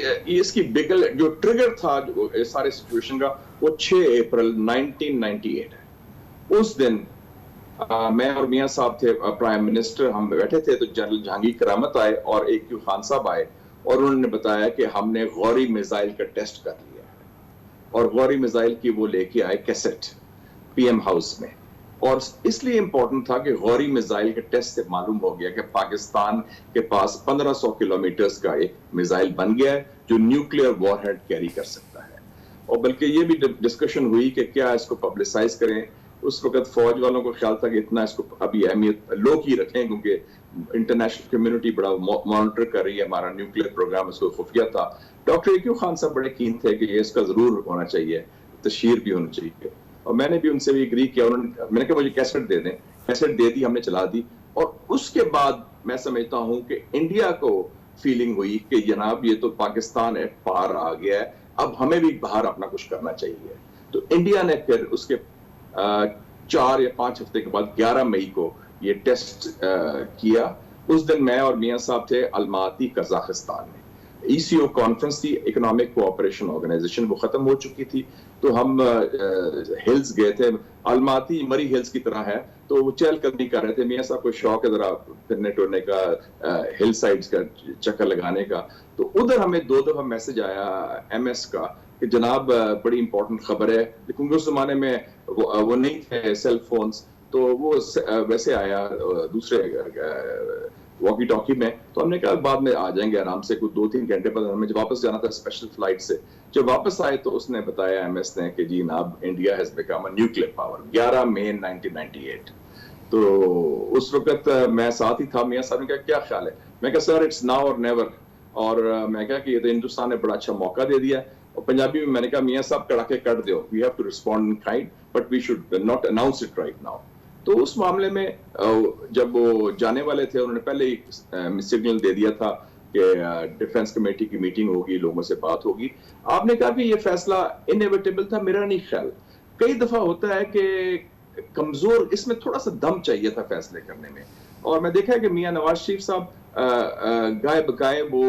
इसकी बिगल जो ट्रिगर था जो सारे सिचुएशन का वो 6 अप्रैल 1998 है। उस दिन मैं और मियां साहब थे प्राइम मिनिस्टर, हम बैठे थे तो जनरल जहांगीर करामत आए और AQ खान साहब आए और उन्होंने बताया कि हमने गौरी मिसाइल का टेस्ट कर लिया है और गौरी मिसाइल की वो लेके आए कैसेट PM हाउस में। और इसलिए इंपॉर्टेंट था कि गौरी मिसाइल के टेस्ट से मालूम हो गया कि पाकिस्तान के पास 1500 किलोमीटर का एक मिसाइल बन गया है जो न्यूक्लियर वॉरहेड कैरी कर सकता है। और बल्कि ये भी डिस्कशन हुई कि क्या इसको पब्लिसाइज करें। उस वक्त फौज वालों को ख्याल था कि इतना इसको अभी अहमियत लो की रखें क्योंकि इंटरनेशनल कम्युनिटी बड़ा मॉनिटर कर रही है हमारा न्यूक्लियर प्रोग्राम, इसको खुफिया था। डॉक्टर AQ खान साहब बड़े कीन थे कि ये इसका जरूर होना चाहिए, तशहीर भी होनी चाहिए। और मैंने भी उनसे भी एग्री किया। उन्होंने मैंने कहा मुझे कैसेट दे दें, कैसेट दे दी, हमने चला दी। और उसके बाद मैं समझता हूं कि इंडिया को फीलिंग हुई कि जनाब ये तो पाकिस्तान है पार आ गया है, अब हमें भी बाहर अपना कुछ करना चाहिए। तो इंडिया ने फिर उसके 4 या 5 हफ्ते के बाद 11 मई को ये टेस्ट किया। उस दिन मैं और मियां साहब थे अलमाती कजाकिस्तान में। ECO कॉन्फ्रेंस थी, इकोनॉमिक कोऑपरेशन ऑर्गेनाइजेशन, वो खत्म हो चुकी थी। तो हम हिल्स गए थे, अलमाती मरी हिल्स की तरह है, तो वो चहलकदमी कर रहे थे। मियां साहब को शौक है जरा फिरने टुरने का, हिल साइड्स का चक्कर लगाने का। तो उधर हमें 2 दफा मैसेज आया MS का कि जनाब बड़ी इंपॉर्टेंट खबर है, क्योंकि उस जमाने में वो नहीं थे सेल फोन्स, तो वो वैसे आया दूसरे वॉकी टॉकी में। तो हमने कहा बाद में आ जाएंगे आराम से, कुछ 2-3 घंटे बाद हमें जब वापस जाना था स्पेशल फ्लाइट से। जब वापस आए तो उसने बताया MS ने कि जी नाब India has become a nuclear power, 11 मई 1998। तो उस वक्त मैं साथ ही था। मियां साहब ने कहा क्या ख्याल है? मैं कहा सर इट्स नाउ और नेवर। और मैं कहा कि ये तो हिंदुस्तान ने बड़ा अच्छा मौका दे दिया। और पंजाबी में मैंने कहा मियां साहब कड़ाके कर दो, we have to respond in kind but we should not announce it right now. तो उस मामले में जब वो जाने वाले थे उन्होंने पहले ही सिग्नल दे दिया था कि डिफेंस कमेटी की मीटिंग होगी, लोगों से बात होगी। आपने कहा कि ये फैसला इनएविटेबल था, मेरा नहीं ख्याल। कई दफा होता है कि कमजोर, इसमें थोड़ा सा दम चाहिए था फैसले करने में। और मैं देखा है कि मियां नवाज शरीफ साहब गाय बगाए वो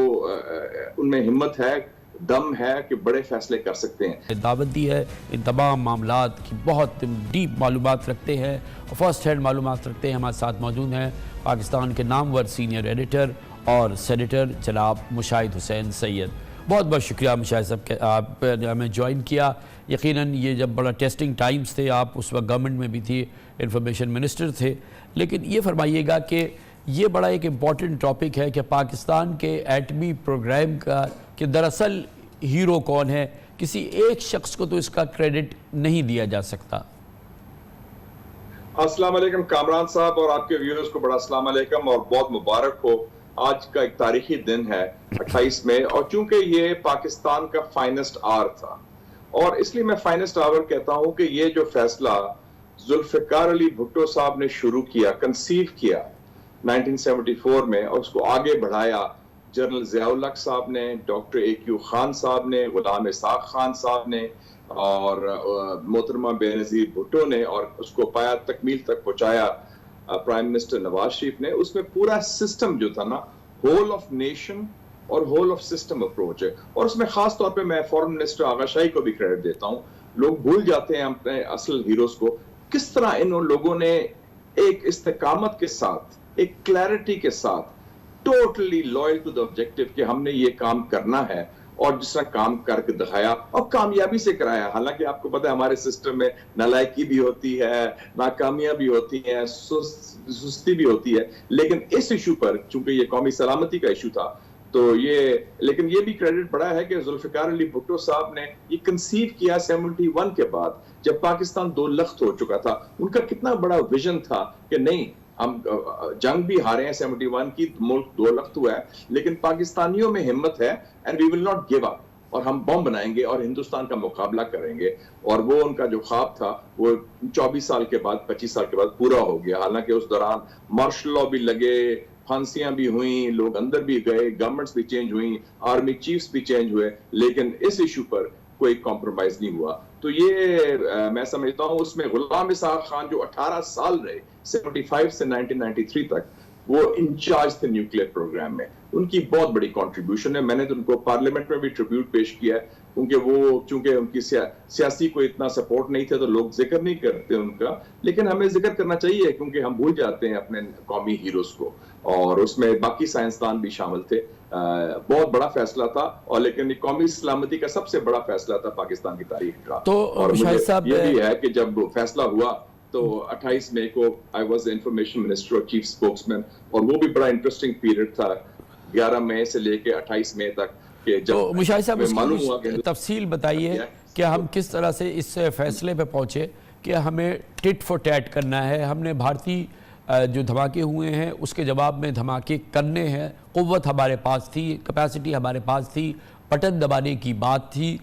उनमें हिम्मत है, दम है कि बड़े फैसले कर सकते हैं। दावत दी है इन तमाम मामलात की, बहुत डीप मालूमात रखते हैं और फर्स्ट हैंड मालूमात रखते हैं। हमारे साथ मौजूद हैं पाकिस्तान के नामवर सीनियर एडिटर और सेनेटर जनाब मुशाहिद हुसैन सैयद। बहुत बहुत शुक्रिया मुशाहिद साहब के आपने हमें ज्वाइन किया। यकीनन ये जब बड़ा टेस्टिंग टाइम्स थे, आप उस वक्त गवर्नमेंट में भी थी, इंफॉर्मेशन मिनिस्टर थे, लेकिन ये फरमाइएगा कि ये बड़ा एक इम्पॉर्टेंट टॉपिक है कि पाकिस्तान के एटमी प्रोग्राम का कि दरअसल हीरो कौन है। किसी एक शख्स को तो इसका क्रेडिट नहीं दिया जा सकता। अस्सलाम वालेकुम कामरान साहब और आपके व्यूअर्स को बड़ा अस्सलाम वालेकुम और बहुत मुबारक हो। आज का एक तारीखी दिन है 28 मई, और चूंकि ये पाकिस्तान का फाइनेस्ट आवर था, और इसलिए मैं फाइनेस्ट आवर कहता हूं कि ये जो फैसला जुल्फिकार अली भुट्टो साहब ने शुरू किया, कंसीव किया 1974 में, और उसको आगे बढ़ाया जनरल ज़ियाउल हक साहब ने, डॉक्टर AQ खान साहब ने, गुलाम इसहाक खान साहब ने और मोहतरमा बेनज़ीर भुट्टो ने, और उसको पाया तकमील तक पहुंचाया प्राइम मिनिस्टर नवाज शरीफ ने। उसमें पूरा सिस्टम जो था ना, होल ऑफ नेशन और होल ऑफ सिस्टम अप्रोच है। और उसमें खास तौर पे मैं फॉरेन मिनिस्टर आगा शाही को भी क्रेडिट देता हूँ। लोग भूल जाते हैं अपने असल हीरोज को। किस तरह इन लोगों ने एक इस्तेकामत के साथ, एक क्लैरिटी के साथ, totally loyal to the objective कि हमने ये काम करना है, और जिस तरह काम करके दिखाया और कामयाबी से कराया। हालांकि आपको पता है हमारे सिस्टम में नालायकी भी होती है, नाकामियां भी होती हैं, सुस्ती भी होती है, लेकिन इस इशू पर चूंकि ये कौमी सलामती का इशू था, तो लेकिन ये भी क्रेडिट बड़ा है कि जुल्फिकार अली भुट्टो साहब ने ये कंसीव किया 71 के बाद, जब पाकिस्तान 2 लख्त हो चुका था। उनका कितना बड़ा विजन था कि नहीं, हम जंग भी हारे हैं 71 की, मुल्क 2 लख्त हुआ है, लेकिन पाकिस्तानियों में हिम्मत है and we will not give up, और हम बम बनाएंगे और हिंदुस्तान का मुकाबला करेंगे। और वो उनका जो ख्वाब था वो 24 साल के बाद, 25 साल के बाद पूरा हो गया। हालांकि उस दौरान मार्शल लॉ भी लगे, फांसियां भी हुई, लोग अंदर भी गए, गवर्नमेंट्स भी चेंज हुई, आर्मी चीफ्स भी चेंज हुए, लेकिन इस इशू पर कोई कॉम्प्रोमाइज नहीं हुआ। तो ये मैं समझता हूं उसमें गुलाम इसहाक खान जो 18 साल रहे 75 से 1993 तक, वो इंचार्ज थे न्यूक्लियर प्रोग्राम में। उनकी बहुत बड़ी कंट्रीब्यूशन है। मैंने तो उनको पार्लियामेंट में भी ट्रिब्यूट पेश किया है, क्योंकि वो चूंकि उनकी सियासी को इतना सपोर्ट नहीं था तो लोग जिक्र नहीं करते उनका, लेकिन हमें जिक्र करना चाहिए क्योंकि हम भूल जाते हैं अपने कौमी हीरोज को। और उसमें बाकी साइंसदान भी शामिल थे। बहुत बड़ा फैसला था, और लेकिन कौमी सलामती का सबसे बड़ा फैसला था पाकिस्तान की तारीख का। तो और मुझे साहब ये भी है कि जब फैसला हुआ तो 28 मई को I was the information minister और चीफ स्पोक्समैन, और वो भी बड़ा इंटरेस्टिंग पीरियड था 11 मई से लेके 28 मई तक। तो मुशाहिद साहब उसकी तफसील बताइए कि हम किस तरह से इस फैसले पे पहुंचे कि हमें टिट फॉर टैट करना है। हमने भारतीय जो धमाके हुए हैं उसके जवाब में धमाके करने हैं। क़ुव्वत हमारे पास थी, कैपेसिटी हमारे पास थी, बटन दबाने की बात थी।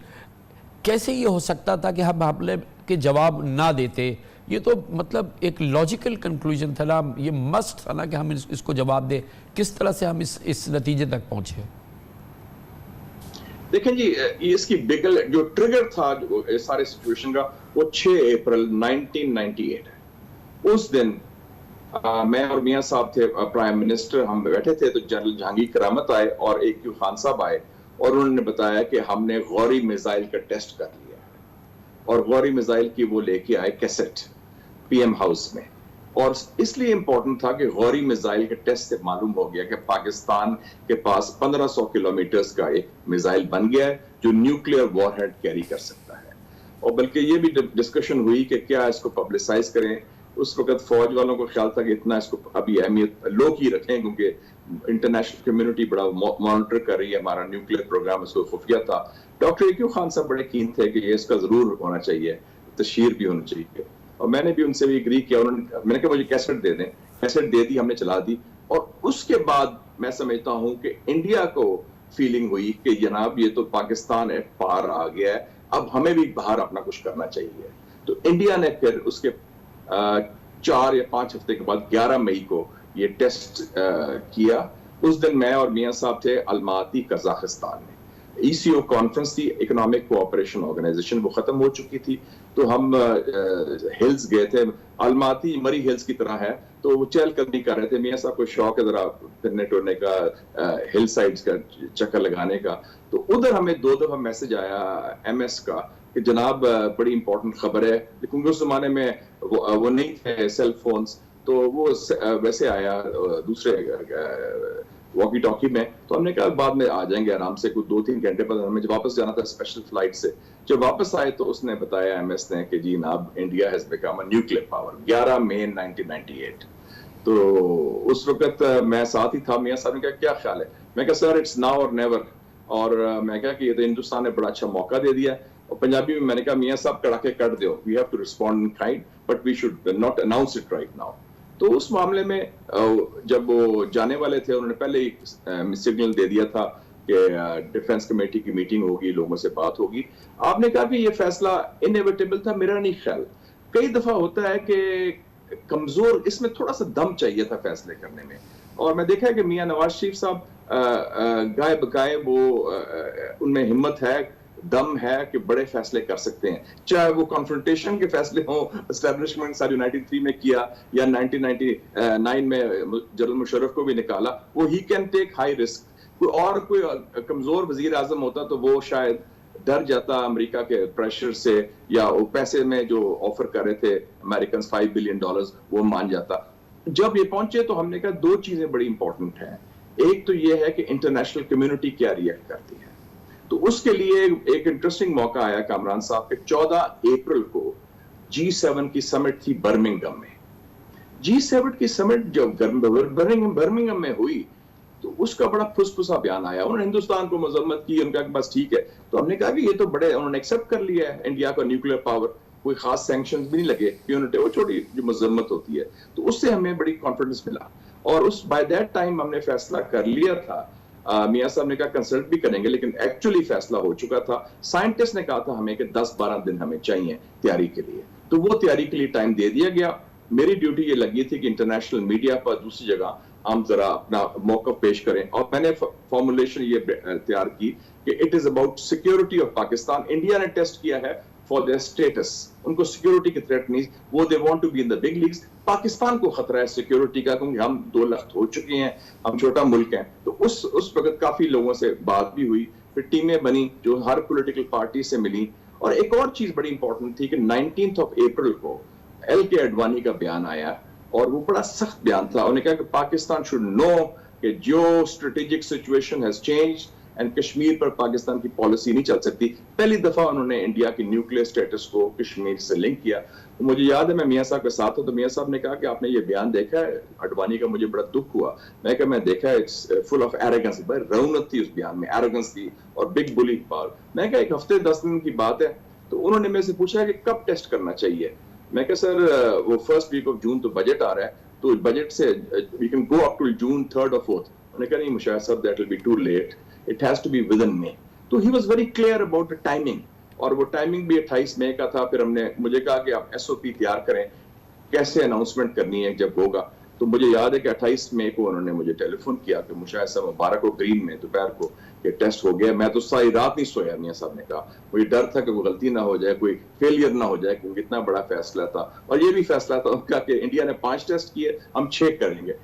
कैसे ये हो सकता था कि हम हमले के जवाब ना देते? ये तो मतलब एक लॉजिकल कंक्लूजन था ना, ये मस्ट था ना कि हम इसको जवाब दें। किस तरह से हम इस नतीजे तक पहुंचे? देखें जी, इसकी बिगल जो ट्रिगर था जो इस सारे सिचुएशन का, वो 6 अप्रैल 1998 है। उस दिन मैं और मियां साहब थे प्राइम मिनिस्टर, हम बैठे थे तो जनरल जहांगीर करामत आए और AQ खान साहब आए और उन्होंने बताया कि हमने गौरी मिसाइल का टेस्ट कर लिया है। और गौरी मिसाइल की वो लेके आए कैसेट PM हाउस में। और इसलिए इंपॉर्टेंट था कि गौरी मिसाइल के टेस्ट से मालूम हो गया कि पाकिस्तान के पास 1500 किलोमीटर का एक मिसाइल बन गया है जो न्यूक्लियर वॉरहेड कैरी कर सकता है। और बल्कि ये भी डिस्कशन हुई कि क्या इसको पब्लिसाइज करें। उस वक्त फौज वालों को ख्याल था कि इतना इसको अभी अहमियत लोग ही रखें, क्योंकि इंटरनेशनल कम्युनिटी बड़ा मॉनिटर कर रही है हमारा न्यूक्लियर प्रोग्राम, इसको खुफिया था। डॉक्टर AQ खान साहब बड़े कीन थे कि ये इसका जरूर होना चाहिए, तशहीर भी होनी चाहिए। और मैंने भी उनसे भी एग्री किया। मैंने कहा मुझे कैसेट दे दें, कैसेट दे दी, हमने चला दी। और उसके बाद मैं समझता हूं कि इंडिया को फीलिंग हुई कि जनाब ये तो पाकिस्तान है पार आ गया है, अब हमें भी बाहर अपना कुछ करना चाहिए। तो इंडिया ने फिर उसके 4 या 5 हफ्ते के बाद 11 मई को ये टेस्ट किया। उस दिन मैं और मियां साहब थे अलमाती कजाकिस्तान में। ECO कॉन्फ्रेंस थी, इकोनॉमिक कोऑपरेशन ऑर्गेनाइजेशन, वो खत्म हो चुकी थी। तो हम हिल्स गए थे। अलमाती मरी हिल्स की तरह है, तो वो चहलकदमी कर रहे थे। मियां साहब को शौक है जरा फिरने टुरने का, हिल साइड्स का चक्कर लगाने का। तो उधर हमें 2 दफा मैसेज आया MS का कि जनाब बड़ी इंपॉर्टेंट खबर है, क्योंकि उस जमाने में वो नहीं थे सेल फोन्स, तो वो वैसे आया दूसरे वॉकी टॉकी में। तो हमने कहा बाद में आ जाएंगे आराम से, कुछ 2-3 घंटे बाद हमें जब वापस जाना था स्पेशल फ्लाइट से। जब वापस आए तो उसने बताया MS ने कि जी नाब India has become a nuclear power, 11 मई 1998। तो उस वक्त मैं साथ ही था। मियां साहब ने कहा क्या ख्याल है? मैं कहा सर इट्स नाउ और नेवर। और मैं कहा कि ये तो हिंदुस्तान ने बड़ा अच्छा मौका दे दिया। और पंजाबी में मैंने कहा मियां साहब कड़ाके कर दो, we have to respond in kind but we should not announce it right now. तो उस मामले में जब वो जाने वाले थे उन्होंने पहले ही सिग्नल दे दिया था कि डिफेंस कमेटी की मीटिंग होगी, लोगों से बात होगी। आपने कहा कि ये फैसला इनएविटेबल था, मेरा नहीं ख्याल। कई दफा होता है कि कमजोर, इसमें थोड़ा सा दम चाहिए था फैसले करने में। और मैं देखा है कि मियां नवाज शरीफ साहब गाय बगाए वो उनमें हिम्मत है, दम है कि बड़े फैसले कर सकते हैं, चाहे वो कॉन्फ्रंटेशन के फैसले हों, एस्टेब्लिशमेंट साल 1993 में किया या 1999 में जनरल मुशर्रफ को भी निकाला, वो he can take high risk. कोई कमजोर वजीर आजम होता तो वो शायद डर जाता अमेरिका के प्रेशर से, या वो पैसे में जो ऑफर कर रहे थे अमेरिकन $5 बिलियन वो मान जाता। जब ये पहुंचे तो हमने कहा 2 चीजें बड़ी इंपॉर्टेंट हैं। एक तो ये है कि इंटरनेशनल कम्युनिटी क्या रिएक्ट करती है। तो उसके लिए एक इंटरेस्टिंग मौका आया कामरान साहब के 14 अप्रैल को G7 की समिट थी बर्मिंघम में। G7 की समिट जब बर्मिंघम में हुई तो उसका बड़ा फुसफुसा बयान आया। उन्होंने हिंदुस्तान को मजम्मत की, उनका बस ठीक है। तो हमने कहा कि ये तो बड़े, उन्होंने एक्सेप्ट कर लिया है इंडिया का न्यूक्लियर पावर, कोई खास सैंक्शंस भी नहीं लगे, यूनिट वो छोटी जो मजम्मत होती है। तो उससे हमें बड़ी कॉन्फिडेंस मिला। और उस बाय दैट टाइम हमने फैसला कर लिया था। मियां साहब ने कहा कंसल्ट भी करेंगे, लेकिन एक्चुअली फैसला हो चुका था। साइंटिस्ट ने कहा था हमें कि 10-12 दिन हमें चाहिए तैयारी के लिए, तो वो तैयारी के लिए टाइम दे दिया गया। मेरी ड्यूटी ये लगी थी कि इंटरनेशनल मीडिया पर दूसरी जगह हम जरा अपना मौका पेश करें, और मैंने फॉर्मुलेशन ये तैयार की कि it is about security of Pakistan. India ने टेस्ट किया है, फॉर देयर स्टेटस, उनको सिक्योरिटी की थ्रेट नहीं, वो they want to be in the big leagues. Pakistan को खतरा है सिक्योरिटी का, क्योंकि हम 2 लाख हो चुके हैं, हम छोटा मुल्क हैं। तो उस वक्त काफी लोगों से बात भी हुई, फिर टीमें बनी जो हर पॉलिटिकल पार्टी से मिली। और एक और चीज बड़ी इंपॉर्टेंट थी कि 19 अप्रैल को LK अडवाणी का बयान आया, और वो बड़ा सख्त बयान था। उन्होंने कहा कि पाकिस्तान शुड नो कि geo strategic situation has changed and Kashmir पर पाकिस्तान की पॉलिसी नहीं चल सकती। पहली दफा उन्होंने इंडिया की न्यूक्लियर स्टेटस को कश्मीर से लिंक किया। तो मुझे याद है मैं मियां साहब के साथ हूं, तो मियां साहब ने कहा कि आपने ये बयान देखा है अडवाणी का? मुझे बड़ा दुख हुआ। मैं देखा है, इट्स फुल ऑफ एरोगेंस। रौनक थी उस बयान में, एरोगेंस थी और बिग बुली पावर। मैं कहा 1 हफ्ते 10 दिन की बात है। तो उन्होंने मेरे से पूछा कि कब टेस्ट करना चाहिए। मैं कहा सर वो फर्स्ट वीक ऑफ जून तो बजट आ रहा है, तो बजट से we can go up to June 3rd और 4th। उन्होंने कहा नहीं मुशाहिद साहब, that will be too late, it has to be within May. तो he was very clear about the timing, और वो टाइमिंग भी 28 मई का था। फिर हमने मुझे कहा कि आप SOP तैयार करें, कैसे अनाउंसमेंट करनी है जब होगा। तो मुझे याद है कि 28 मई को उन्होंने मुझे टेलीफोन किया कि मुशाहिद साहब मुबारक हो, ग्रीन में दोपहर को ये टेस्ट हो गया। मैं तो सारी रात नहीं सोया। मियां साहब ने कहा मुझे डर था कि कोई गलती ना हो जाए, कोई फेलियर ना हो जाए, क्योंकि इतना बड़ा फैसला था। और ये भी फैसला था उनका कि इंडिया ने 5 टेस्ट किए, हम 6 करेंगे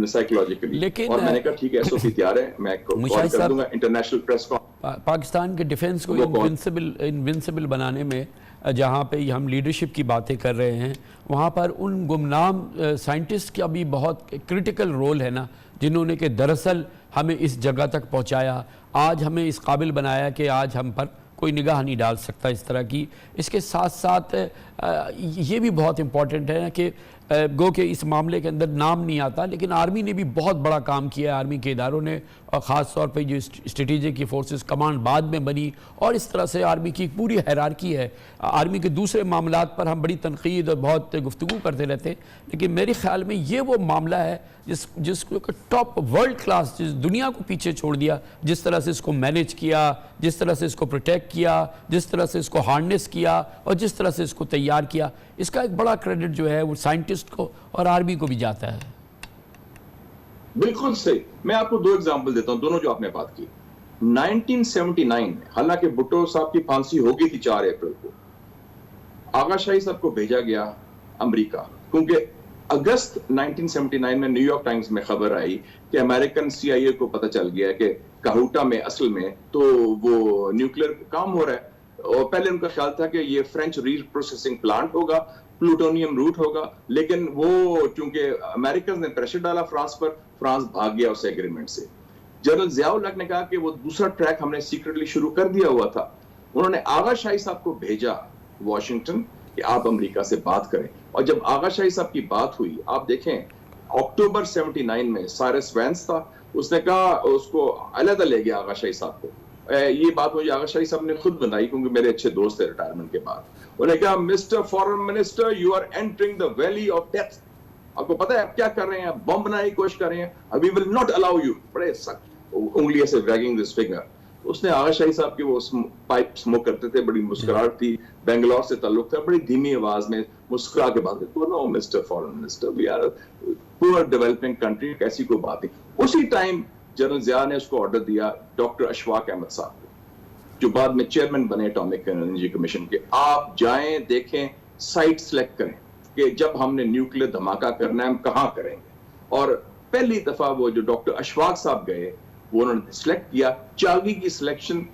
साइकोलॉजिकली। लेकिन और मैंने कहा ठीक है, SOP तैयार है, मैं कॉल कर दूंगा इंटरनेशनल प्रेस को। पाकिस्तान के डिफेंस को इनविंसिबल बनाने में जहाँ पे हम लीडरशिप की बातें कर रहे हैं, वहाँ पर उन गुमनाम साइंटिस्ट का भी बहुत क्रिटिकल रोल है ना, जिन्होंने कि दरअसल हमें इस जगह तक पहुँचाया, आज हमें इस काबिल बनाया कि आज हम पर कोई निगाह नहीं डाल सकता इस तरह की। इसके साथ साथ ये भी बहुत इम्पॉर्टेंट है ना कि गो के इस मामले के अंदर नाम नहीं आता, लेकिन आर्मी ने भी बहुत बड़ा काम किया है, आर्मी के इदारों ने, और ख़ास तौर पे जो स्ट्रेटेजिक की फोर्सेस कमांड बाद में बनी, और इस तरह से आर्मी की पूरी हैरारकी है। आर्मी के दूसरे मामलात पर हम बड़ी तनकीद और बहुत गुफ्तगू करते रहते हैं, लेकिन मेरे ख्याल में ये वो मामला है जिसको टॉप वर्ल्ड क्लास, जिस दुनिया को पीछे छोड़ दिया, जिस तरह से इसको मैनेज किया, जिस तरह से इसको प्रोटेक्ट किया, जिस तरह से इसको हार्नेस किया और जिस तरह से इसको तैयार किया, इसका एक बड़ा क्रेडिट जो है वो साइंटिस्ट को और आर्मी को भी जाता है। बिल्कुल सही। मैं आपको 2 एग्जांपल देता हूं, दोनों जो आपने बात की। 1979 में हालांकि भुट्टो साहब की फांसी हो गई थी 4 अप्रैल को, आगा शाही साहब को भेजा गया अमेरिका, क्योंकि अगस्त 1979 में न्यूयॉर्क टाइम्स में खबर आई कि अमेरिकन CIA को पता चल गया कि काहुटा में असल में तो वो न्यूक्लियर काम हो रहा है। और पहले उनका ख्याल था कि ये फ्रेंच रीप्रोसेसिंग प्लांट होगा, प्लूटोनियम रूट होगा, लेकिन वो चूंकि अमेरिकन ने प्रेशर डाला फ्रांस पर, फ्रांस भाग गया उस एग्रीमेंट से। जनरल ज़ियाउल हक ने कहा कि वो दूसरा ट्रैक हमने सीक्रेटली शुरू कर दिया हुआ था। उन्होंने आगा शाही साहब को भेजा वॉशिंगटन कि आप अमेरिका से बात करें, और जब आगा शाही साहब की बात हुई, आप देखें अक्टूबर 79 में साइरस वैंस था, उसने कहा, उसको अलग ले गया आगा शाही साहब को। ये बात मुझे आगा शाही साहब ने खुद बनाई, क्योंकि मेरे अच्छे दोस्त थे रिटायरमेंट के बाद। उन्होंने कहा mister foreign minister, you are entering the valley of death. आपको पता है आप क्या कर रहे हैं? आप बम बनाने की कोशिश कर रहे हैं। We will not allow you. बड़े सख्त उंगली से वैगिंग दिस फिंगर। उसने आगा शाही साहब की वो पाइप स्मोक करते थे, बड़ी मुस्कुराहट थी, बेंगलोर से ताल्लुक था, बड़ी धीमी आवाज में मुस्कुरा के बात करते, no mister foreign minister, we are poor developing country, कैसी कोई बात नहीं। उसी टाइम जनरल ज़िया ने उसको ऑर्डर दिया डॉक्टर अशफाक अहमद साहब को, जो बाद में चेयरमैन बने एटॉमिक एनर्जी कमीशन के, आप जाएं, देखें, साइट सेलेक्ट करें कि जब हमने न्यूक्लियर धमाका करना है हम कहां करेंगे। और पहली दफा वो जो डॉक्टर अशफाक साहब गए, वो उन्होंने सिलेक्ट किया। चागी की सिलेक्शन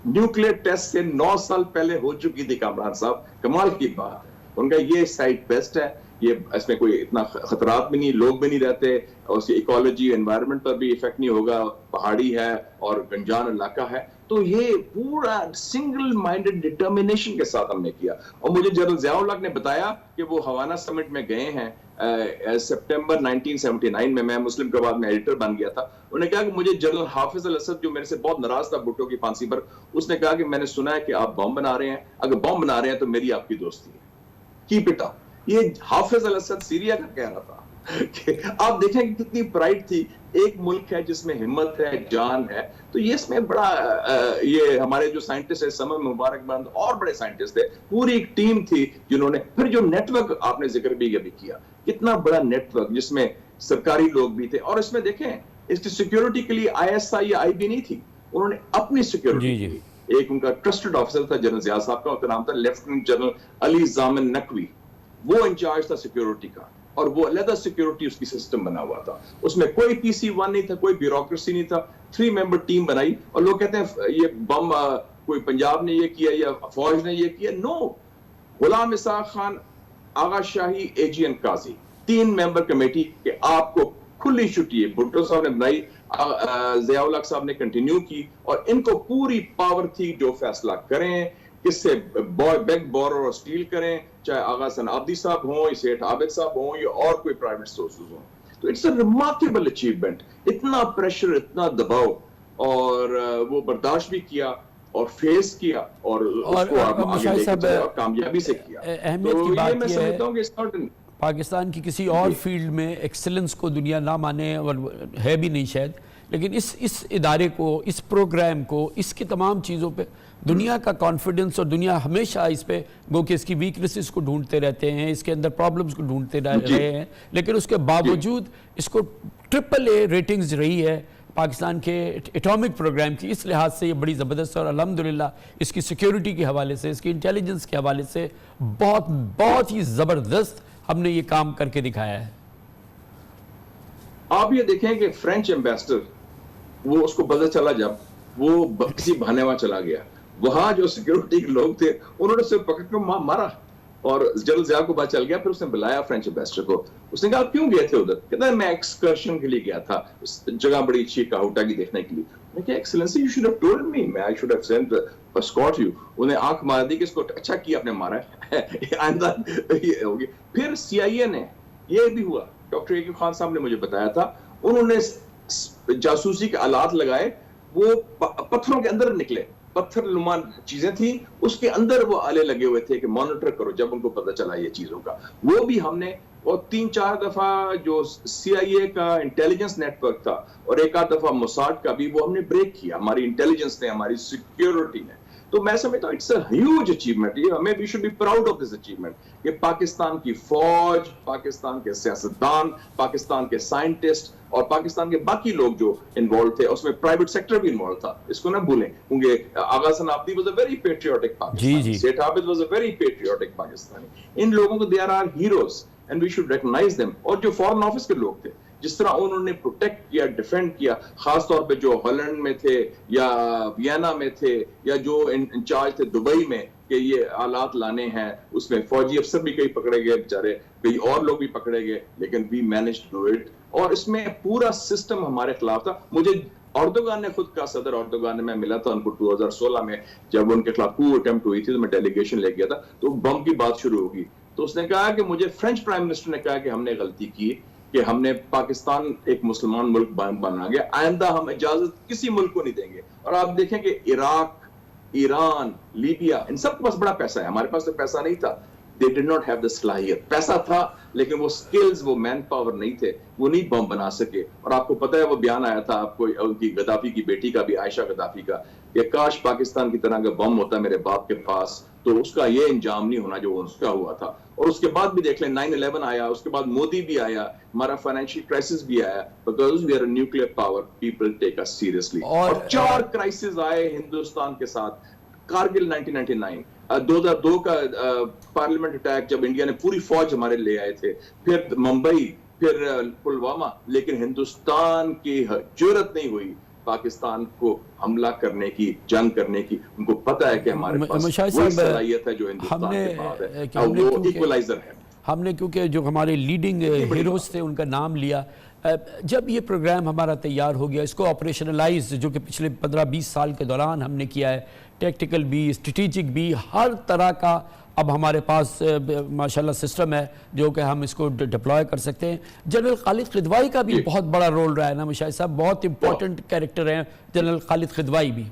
न्यूक्लियर टेस्ट से 9 साल पहले हो चुकी थी। कामरान साहब, कमाल की बात है। उनका ये साइट बेस्ट है, ये इसमें कोई इतना खतरात भी नहीं, लोग भी नहीं रहते, और उसकी इकोलॉजी एनवायरनमेंट पर भी इफेक्ट नहीं होगा, पहाड़ी है और गंजान इलाका है। तो ये पूरा सिंगल माइंडेड डिटर्मिनेशन के साथ हमने किया। और मुझे जनरल ज़ियाउल हक ने बताया कि वो हवाना समिट में गए हैं सितंबर 1979 में। मैं मुस्लिम के बाद में एडिटर बन गया था। उन्होंने कहा कि मुझे जनरल हाफिज अल असद, जो मेरे से बहुत नाराज था भुट्टो की फांसी पर, उसने कहा कि मैंने सुना है कि आप बम बना रहे हैं, अगर बम बना रहे हैं तो मेरी आपकी दोस्ती है, कीप इट अप। ये हाफिज अल असद सीरिया का कह रहा था। आप देखें कि कितनी प्राइड थी। एक मुल्क है जिसमें हिम्मत है, जान है। तो ये इसमें बड़ा ये हमारे जो साइंटिस्ट है, समर मुबारकबाद, और बड़े साइंटिस्ट थे, पूरी एक टीम थी जिन्होंने, फिर जो नेटवर्क आपने जिक्र भी अभी किया, कितना बड़ा नेटवर्क जिसमें सरकारी लोग भी थे। और इसमें देखें, इसकी सिक्योरिटी के लिए ISI या IB नहीं थी, उन्होंने अपनी सिक्योरिटी की। एक उनका ट्रस्टेड ऑफिसर था जनरल जिया साहब का, उनका नाम था लेफ्टिनेंट जनरल अली जामिन नकवी, वो इंचार्ज था सिक्योरिटी का, और वो अलग सिक्योरिटी उसकी सिस्टम बना हुआ था, उसमें कोई PC-1 नहीं था, कोई ब्यूरोक्रेसी नहीं था। 3 मेंबर टीम बनाई, और लोग कहते हैं ये बम कोई पंजाब ने ये किया या फौज ने ये किया। No, Ghulam Ishaq Khan, Agha Shahi, AG and Qazi, 3 member committee के आपको खुली छुट्टी है, भुट्टो साहब ने बनाई, ज़ियाउल हक साहब ने कंटिन्यू की, और इनको पूरी पावर थी जो फैसला करें, किससे बैग बोरो और स्टील करें, चाहे आगा हसन आब्दी साहब हों, सेठ आबिद साहब हों, या और कोई प्राइवेट सोर्सेज हों। तो इट्स अ रिमार्केबल अचीवमेंट, इतना प्रेशर, इतना दबाव, और वो बर्दाश्त भी किया और फेस किया, और उसको आगे लेके चला, कामयाबी से किया। अहमियत की बात मैं समझता हूं कि पाकिस्तान की किसी और फील्ड में एक्सीलेंस को दुनिया ना माने, और है भी नहीं शायद, लेकिन इस इदारे को, इस प्रोग्राम को, इसकी तमाम चीज़ों पे दुनिया का कॉन्फिडेंस, और दुनिया हमेशा इस पे गो कि इसकी वीकनेसेस को ढूंढते रहते हैं, इसके अंदर प्रॉब्लम्स को ढूंढते रहे हैं, लेकिन उसके बावजूद इसको AAA रेटिंग्स रही है पाकिस्तान के एटॉमिक प्रोग्राम की। इस लिहाज से ये बड़ी ज़बरदस्त, और अल्हम्दुलिल्लाह इसकी सिक्योरिटी के हवाले से, इसकी इंटेलिजेंस के हवाले से बहुत ही ज़बरदस्त हमने ये काम करके दिखाया है। आप ये देखें कि फ्रेंच एम्बेसडर, वो उसको पता चला जब वो किसी बहाने वहां चला गया, वहां जो सिक्योरिटी के लोग थे उन्होंने उसे पकड़ कर मारा, और जनरल ज़िया को पता चल गया। फिर उसने बुलाया फ्रेंच एम्बेसडर को, उसने कहा क्यों गए थे उधर? कहता है मैं एक्सकर्शन के लिए गया था, उस जगह बड़ी अच्छी काहुटा की देखने के लिए। मैं क्या, excellency you should have told me, I should have sent escort you. उन्हें आंख मार दी कि इसको अच्छा किया आपने मारा है, आइंदा ये होगी। फिर CIA ने, ये भी हुआ, डॉक्टर AQ खान साहब ने मुझे बताया था, उन्होंने जासूसी के आलात लगाए, वो पत्थरों के अंदर निकले, पत्थर नुमा चीजें थी, उसके अंदर वो आले लगे हुए थे कि मॉनिटर करो, जब उनको पता चला ये चीजों का। वो भी हमने, और 3-4 दफा जो CIA का इंटेलिजेंस नेटवर्क था, और एक आध दफा मोसाद का भी, वो हमने ब्रेक किया, हमारी इंटेलिजेंस ने, हमारी सिक्योरिटी ने। तो मैं समझता हूँ इट्स अ ह्यूज अचीवमेंट, ये हमें, we should be proud of this achievement, कि पाकिस्तान की फौज, पाकिस्तान के सियासतदान, पाकिस्तान के साइंटिस्ट, और पाकिस्तान के बाकी लोग जो इन्वॉल्व थे, उसमें प्राइवेट सेक्टर भी इन्वॉल्व था, इसको ना भूलें, क्योंकि Agha Hasan Abdi was a very patriotic Pakistani, Seth Abid was a very patriotic Pakistani. इन लोगों को, they are heroes and we should recognise them. और जो फॉरेन ऑफिस के लोग थे, जिस तरह उन्होंने प्रोटेक्ट किया, डिफेंड किया, खास तौर पे जो हॉलैंड में थे या वियना में थे, या जो इंचार्ज थे दुबई में कि ये आलात लाने हैं, उसमें फौजी अफसर भी कई पकड़े गए बेचारे, कई और लोग भी पकड़े गए, लेकिन we manage to do it. और इसमें पूरा सिस्टम हमारे खिलाफ था। मुझे अर्दोगान ने खुद का, सदर अर्दोगान ने, मैं मिला था उनको 2016 में, जब उनके खिलाफ coup अटेम्प्ट हुई थी, तो मैं डेलीगेशन ले गया था, तो बम की बात शुरू होगी, तो उसने कहा कि मुझे, फ्रेंच प्राइम मिनिस्टर ने कहा कि हमने गलती की कि हमने पाकिस्तान एक मुसलमान मुल्क बना गया, आइंदा हम इजाजत किसी मुल्क को नहीं देंगे। और आप देखें कि इराक, ईरान, लीबिया, इन सब के पास बड़ा पैसा है, हमारे पास तो पैसा नहीं था। They did not have the सलाहियत, पैसा था लेकिन वो स्किल्स, वो मैन पावर नहीं थे, वो नहीं बम बना सके। और आपको पता है वो बयान आया था आपको, उनकी गद्दाफी की बेटी का भी, आयशा गद्दाफी का, कि काश पाकिस्तान की तरह का बम होता मेरे बाप के पास, तो उसका ये इंजाम नहीं होना जो उसका हुआ था। और उसके बाद भी देख लें, 9/11 आया, उसके बाद मोदी भी आया, हमारा फाइनेंशियल क्राइसिस भी आया, because we are a nuclear power, people take us seriously. और 4 क्राइसिस आए हिंदुस्तान के साथ। कारगिल 1999, 2002 का पार्लियामेंट अटैक, जब इंडिया ने पूरी फौज हमारे ले आए थे, फिर मुंबई, फिर पुलवामा, लेकिन हिंदुस्तान की जुर्रत नहीं हुई पाकिस्तान को हमला करने की, जंग करने की। उनको पता है कि हमारे पास वही सलाहियत है जो हिंदुस्तान के पास है, वो इक्वलाइजर है। हमने क्योंकि जो हमारे लीडिंग हीरोज थे उनका नाम लिया, जब ये प्रोग्राम हमारा तैयार हो गया, इसको ऑपरेशनलाइज, जो कि पिछले 15-20 साल के दौरान हमने किया है, टेक्टिकल भी, स्ट्रेटेजिक भी, हर तरह का अब हमारे पास माशाल्लाह सिस्टम है जो कि हम इसको डिप्लॉय कर सकते हैं। जनरल खालिद खिदवाई का भी बहुत बड़ा रोल रहा है ना मुशाहिद साहब, बहुत इंपॉर्टेंट कैरेक्टर हैं जनरल खालिद खिदवाई भी।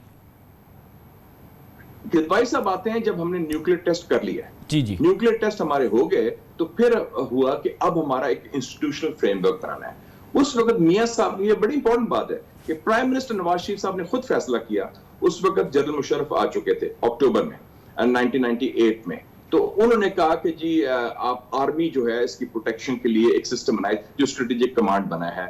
खिदवाई साहब आते हैं जब हमने न्यूक्लियर टेस्ट कर लिया, जी, न्यूक्लियर टेस्ट हमारे हो गए, तो फिर हुआ कि अब हमारा एक इंस्टीट्यूशनल फ्रेमवर्क बनाना है। उस वक्त मियां साहब, ये बड़ी इंपॉर्टेंट बात है कि प्राइम मिनिस्टर नवाज शरीफ साहब ने खुद फैसला किया, उस वक्त जनरल मुशर्रफ आ चुके थे अक्टूबर में 1998 में, तो उन्होंने कहा कि जी आप आर्मी जो है इसकी प्रोटेक्शन के लिए एक सिस्टम बनाए, जो स्ट्रेटेजिक कमांड बना है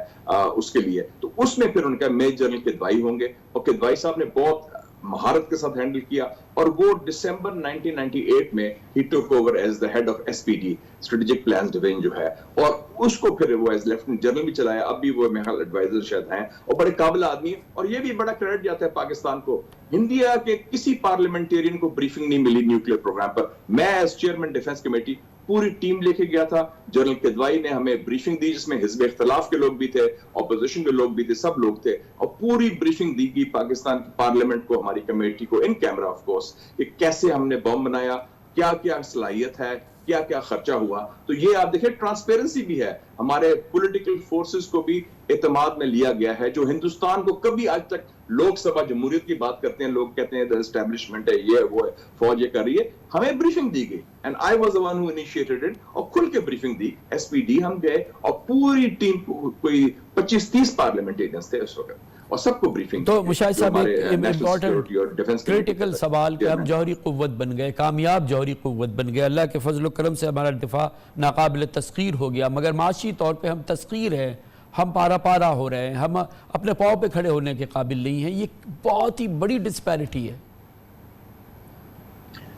उसके लिए। तो उसमें फिर उनका मेजर जनरल किदवाई होंगे, और किदवाई साहब ने बहुत महारत के साथ हैंडल किया, और वो दिसंबर 1998 में ही took over as the head of SPD, strategic plan division जो है, और उसको फिर वो एज लेफ्टिनेंट जनरल भी चलाया। अब भी वो मेरे ख्याल एडवाइजर शायद हैं, और बड़े काबिल आदमी है। और ये भी बड़ा क्रेडिट जाता है पाकिस्तान को, इंडिया के किसी पार्लियामेंटेरियन को ब्रीफिंग नहीं मिली न्यूक्लियर प्रोग्राम पर। मैं एज चेयरमैन डिफेंस कमेटी पूरी टीम लेके गया था, जनरल किदवाई ने हमें ब्रीफिंग दी, जिसमें हिज़्ब इख्तिलाफ के लोग भी थे, ऑपोजिशन के लोग भी थे, सब लोग थे, और पूरी ब्रीफिंग दी गई पाकिस्तान की पार्लियामेंट को, हमारी कमेटी को, इन कैमरा ऑफ कोर्स, कि कैसे हमने बम बनाया, क्या क्या सलाहियत है, क्या क्या खर्चा हुआ। तो ये आप देखिए ट्रांसपेरेंसी भी है, हमारे पॉलिटिकल फोर्सेस को भी एतमाद में लिया गया है, जो हिंदुस्तान को कभी आज तक लोकसभा जमहूरियत की बात करते हैं, लोग कहते हैं एस्टेब्लिशमेंट है, ये वो है, फौज ये कर रही है, हमें ब्रीफिंग दी गई, and I was the one who initiated it, और खुल के ब्रीफिंग दी। एसपीडी हम गए, और पूरी टीम, कोई 25-30 पार्लियामेंटेरियंस थे उस वक्त, और सबको ब्रीफिंग। तो मुशाहिद साहब, एक इम्पोर्टेंट क्रिटिकल सवाल कि हम जौहरी कुव्वत बन गए, कामयाब जौहरी कुव्वत बन गए, अल्लाह के फजल करम से हमारा दिफा नाकाबिल तस्खीर हो गया, मगर माशी तौर पर हम तस्खीर हैं, हम पारा पारा हो रहे हैं, हम अपने पाँव पे खड़े होने के काबिल नहीं हैं। ये बहुत ही बड़ी डिस्पैरिटी है।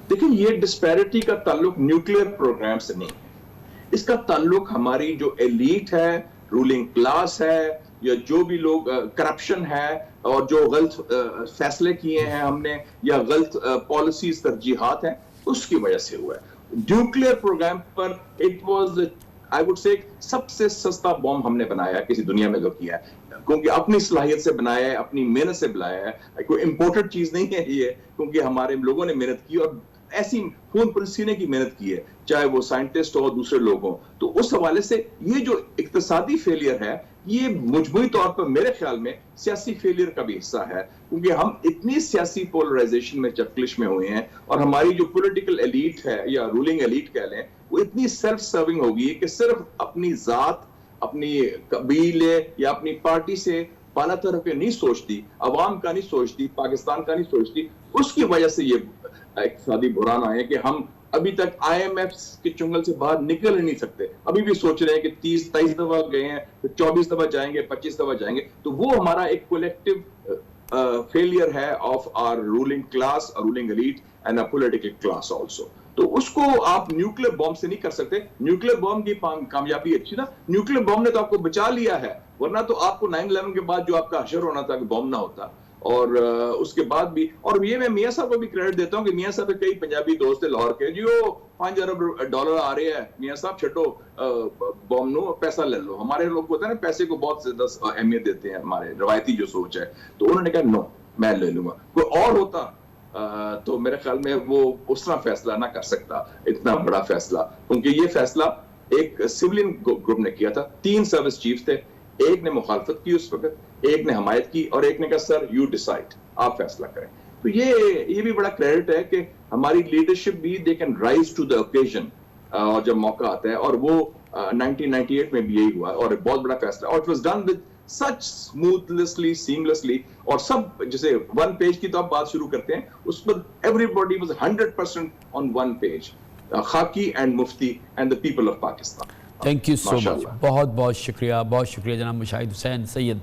देखिए, ये डिस्पैरिटी का ताल्लुक न्यूक्लियर प्रोग्राम से नहीं है, इसका ताल्लुक हमारी जो एलीट है, रूलिंग क्लास है, या जो भी लोग करप्शन है, और जो गलत फैसले किए हैं हमने, या गलत पॉलिसीज तरजीहात हैं, उसकी वजह से हुआ है। न्यूक्लियर प्रोग्राम पर it was, I would say, सबसे सस्ता बॉम्ब हमने बनाया किसी दुनिया में जो किया है, क्योंकि अपनी सलाहियत से बनाया है, अपनी मेहनत से बनाया है, कोई इंपोर्टेड चीज नहीं है ये, क्योंकि हमारे लोगों ने मेहनत की, और ऐसी खून पसीने की मेहनत की है, चाहे वो साइंटिस्ट हो, दूसरे लोग हो। तो उस हवाले से ये जो इक्तिसादी फेलियर है, ये मजमूई तौर पर मेरे ख्याल में सियासी फेलियर का भी हिस्सा है, क्योंकि हम इतनी सियासी पोलराइजेशन में चक्लिश में हुए हैं, और हमारी जो पॉलिटिकल एलीट है, या रूलिंग एलीट कह लें, वो इतनी सेल्फ सर्विंग होगी कि सिर्फ अपनी जात, अपनी कबीले या अपनी पार्टी से बाला तरफ के नहीं सोचती, अवाम का नहीं सोचती, पाकिस्तान का नहीं सोचती। उसकी वजह से ये इक़्तिसादी बुहरान आए कि हम अभी तक IMF के चुंगल से बाहर निकल ही नहीं सकते। अभी भी सोच रहे हैं कि 30-23 दफा गए हैं, तो 24 दफा जाएंगे, 25 दफा जाएंगे। तो वो हमारा एक कोलेक्टिव फेलियर है of our ruling class, ruling elite and a political class also. तो उसको आप न्यूक्लियर बॉम्ब से नहीं कर सकते। न्यूक्लियर बॉम्ब की कामयाबी अच्छी ना, न्यूक्लियर बॉम्ब ने तो आपको बचा लिया है, वरना तो आपको 9/11 के बाद जो आपका हशर होना था कि बॉम्ब ना होता, और उसके बाद भी। और ये मैं मियां साहब को भी क्रेडिट देता हूं कि मियां साहब के कई पंजाबी दोस्त थे लाहौर के, जो $5 अरब आ रहे हैं, मियां साहब छो बॉम्ब नो, पैसा ले लो। हमारे लोग होता है ना, पैसे को बहुत ज्यादा अहमियत देते हैं, हमारे रवायती जो सोच है। तो उन्होंने कहा नो, मैं ले लूंगा। कोई और होता तो मेरे ख्याल में वो उस तरह फैसला ना कर सकता, इतना बड़ा फैसला, क्योंकि ये फैसला एक सिविलियन ग्रुप ने किया था। 3 सर्विस चीफ थे, एक ने मुखालफत की उस वक्त, एक ने हमायत की, और एक ने कहा सर यू डिसाइड, आप फैसला करें। तो ये भी बड़ा क्रेडिट है कि हमारी लीडरशिप भी they can rise to the occasion, और जब मौका आता है। और वो 1998 में भी यही हुआ, और एक बहुत बड़ा फैसला, और it was done with such smoothlessly, seamlessly. और सब, जैसे 1 पेज की तो आप बात शुरू करते हैं, उस पर एवरीबॉडी वाज 100% ऑन 1 पेज, खाकी and Mufti and the people of Pakistan. Thank you so much, बहुत बहुत शुक्रिया, बहुत शुक्रिया जनाब मुशाहिद हुसैन सैयद।